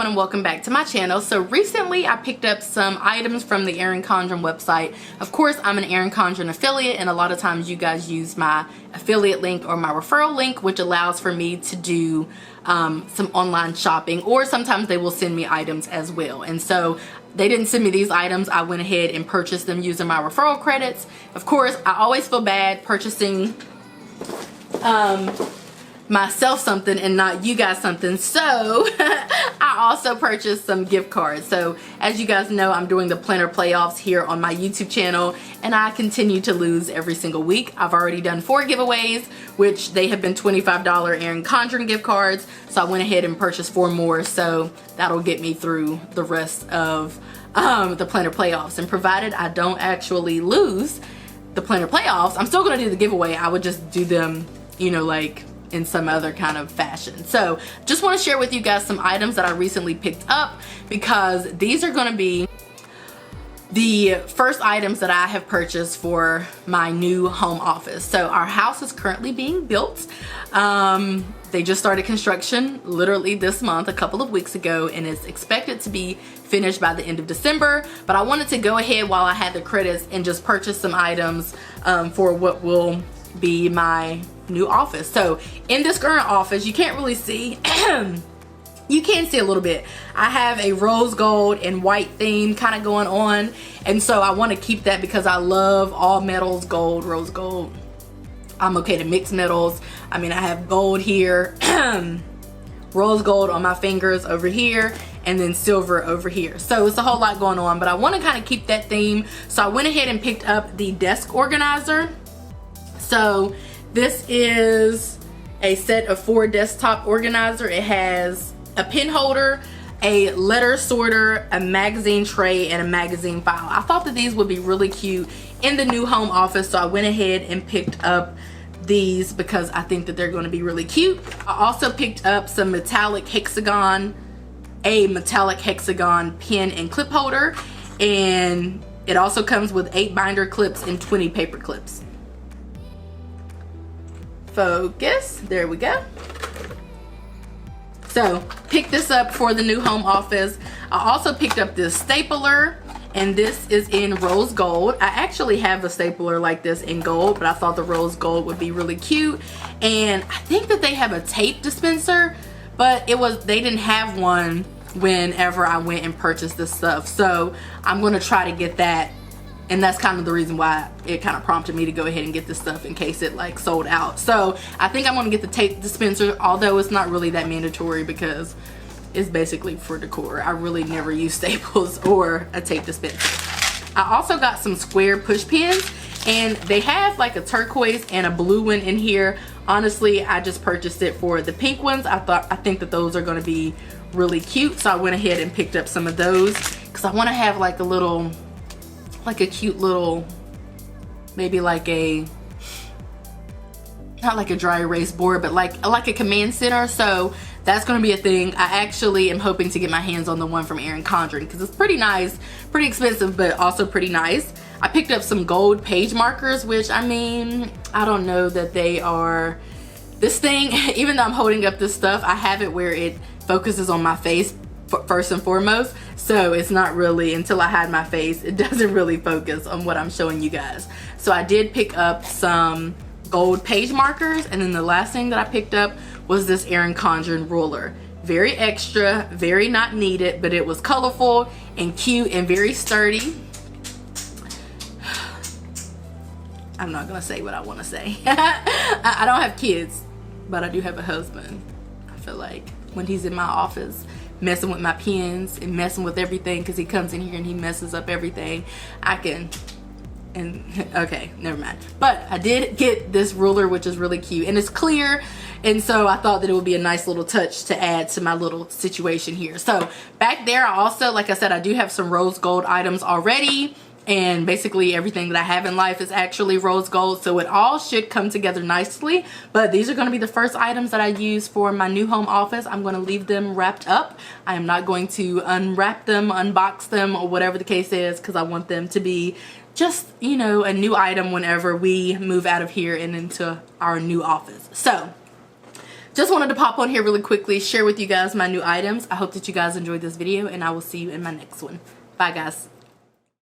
everyone, and welcome back to my channel. So recently I picked up some items from the Erin Condren website. Of course, I'm an Erin Condren affiliate, and a lot of times you guys use my affiliate link or my referral link, which allows for me to do some online shopping, or sometimes they will send me items as well. And so they didn't send me these items. I went ahead and purchased them using my referral credits. Of course, I always feel bad purchasing myself something and not you guys something, so I also purchased some gift cards. So as you guys know, I'm doing the planner playoffs here on my YouTube channel, and I continue to lose every single week. I've already done 4 giveaways, which they have been $25 Erin Condren gift cards, so I went ahead and purchased 4 more, so that'll get me through the rest of the planner playoffs. And provided I don't actually lose the planner playoffs, I'm still gonna do the giveaway. I would just do them, you know, like in some other kind of fashion. So just want to share with you guys some items that I recently picked up, because these are going to be the first items that I have purchased for my new home office. So our house is currently being built. They just started construction literally this month, a couple of weeks ago, and it's expected to be finished by the end of December. But I wanted to go ahead while I had the credits and just purchase some items for what will be my new office. So in this current office, you can't really see you can see a little bit. I have a rose gold and white theme kind of going on, and so I want to keep that because I love all metals, gold, rose gold. I'm okay to mix metals. I mean, I have gold here, rose gold on my fingers over here, and then silver over here. So it's a whole lot going on, but I want to kind of keep that theme. So I went ahead and picked up the desk organizer. So this is a set of 4 desktop organizer. It has a pen holder, a letter sorter, a magazine tray, and a magazine file. I thought that these would be really cute in the new home office, so I went ahead and picked up these because I think that they're going to be really cute. I also picked up some a metallic hexagon pen and clip holder, and it also comes with 8 binder clips and 20 paper clips. Focus, there we go. So pick this up for the new home office. I also picked up this stapler, and this is in rose gold. I actually have a stapler like this in gold, but I thought the rose gold would be really cute. And I think that they have a tape dispenser, but they didn't have one whenever I went and purchased this stuff. So I'm gonna try to get that. And that's kind of the reason why it kind of prompted me to go ahead and get this stuff in case it like sold out. So I think I'm gonna get the tape dispenser, although it's not really that mandatory because it's basically for decor. I really never use staples or a tape dispenser. I also got some square push pins, and they have like a turquoise and a blue one in here. Honestly, I just purchased it for the pink ones. I think that those are gonna be really cute. So I went ahead and picked up some of those because I wanna have like a cute little, maybe like not like a dry erase board, but like a command center. So that's gonna be a thing. I actually am hoping to get my hands on the one from Erin Condren because it's pretty nice, pretty expensive, but also pretty nice. I picked up some gold page markers, which, I mean, I don't know that they are this thing. Even though I'm holding up this stuff, I have it where it focuses on my face first and foremost, so it's not really, until I hide my face, it doesn't really focus on what I'm showing you guys. So I did pick up some gold page markers, and then the last thing that I picked up was this Erin Condren ruler. Very extra, very not needed, but it was colorful and cute and very sturdy. I'm not gonna say what I want to say. I don't have kids, but I do have a husband. I feel like when he's in my office messing with my pens and messing with everything, because he comes in here and he messes up everything, okay, never mind. But I did get this ruler, which is really cute, and it's clear, and so I thought that it would be a nice little touch to add to my little situation here. So back there, I also, like I said, I do have some rose gold items already, and basically everything that I have in life is actually rose gold, so it all should come together nicely. But these are going to be the first items that I use for my new home office. I'm going to leave them wrapped up. I am not going to unwrap them, unbox them, or whatever the case is, because I want them to be just, you know, a new item whenever we move out of here and into our new office. So just wanted to pop on here really quickly, share with you guys my new items. I hope that you guys enjoyed this video, and I will see you in my next one. Bye, guys.